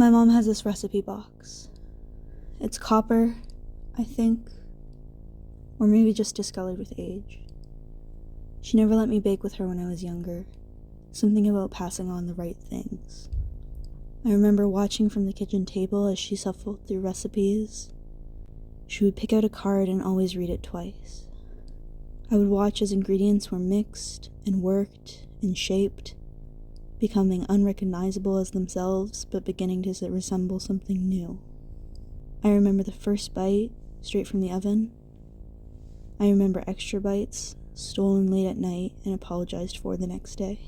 My mom has this recipe box. It's copper, I think, or maybe just discolored with age. She never let me bake with her when I was younger. Something about passing on the right things. I remember watching from the kitchen table as she shuffled through recipes. She would pick out a card and always read it twice. I would watch as ingredients were mixed and worked and shaped, becoming unrecognizable as themselves, but beginning to resemble something new. I remember the first bite, straight from the oven. I remember extra bites, stolen late at night and apologized for the next day.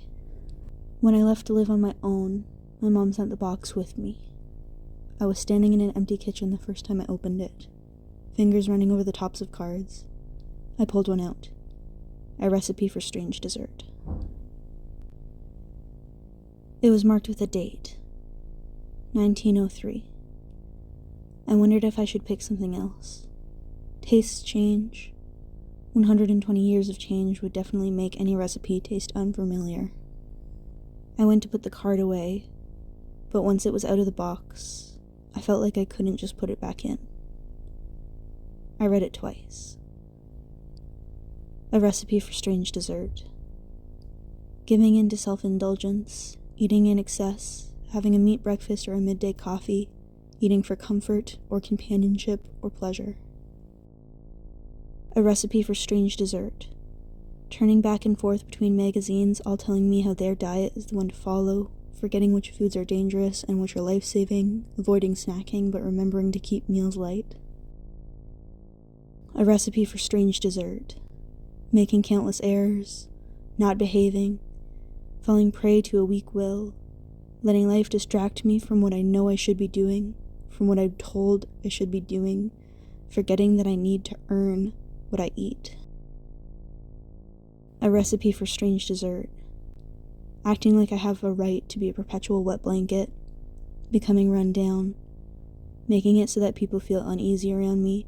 When I left to live on my own, my mom sent the box with me. I was standing in an empty kitchen the first time I opened it, fingers running over the tops of cards. I pulled one out, a recipe for strange dessert. It was marked with a date, 1903. I wondered if I should pick something else. Tastes change. 120 years of change would definitely make any recipe taste unfamiliar. I went to put the card away, but once it was out of the box, I felt like I couldn't just put it back in. I read it twice. A recipe for strange dessert. Giving in to self-indulgence, eating in excess, having a meat breakfast or a midday coffee, eating for comfort or companionship or pleasure. A recipe for strange dessert. Turning back and forth between magazines, all telling me how their diet is the one to follow, forgetting which foods are dangerous and which are life-saving, avoiding snacking but remembering to keep meals light. A recipe for strange dessert. Making countless errors, not behaving, falling prey to a weak will, letting life distract me from what I know I should be doing, from what I'm told I should be doing, forgetting that I need to earn what I eat. A recipe for strange dessert. Acting like I have a right to be a perpetual wet blanket, becoming run down, making it so that people feel uneasy around me,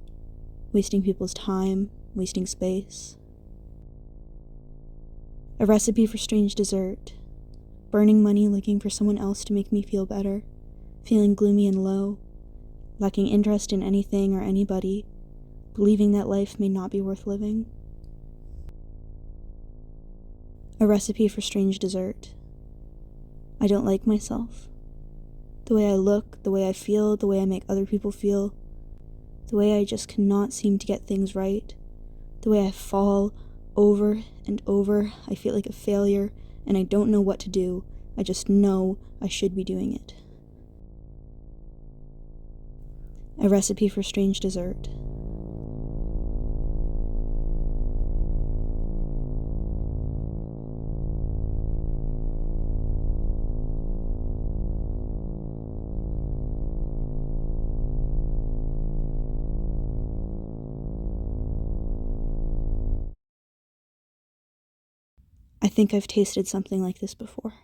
wasting people's time, wasting space. A recipe for strange dessert. Burning money looking for someone else to make me feel better, feeling gloomy and low, lacking interest in anything or anybody, believing that life may not be worth living. A recipe for strange dessert. I don't like myself. The way I look, the way I feel, the way I make other people feel, the way I just cannot seem to get things right, the way I fall over and over. I feel like a failure and I don't know what to do. I just know I should be doing it. A recipe for strange dessert. I think I've tasted something like this before.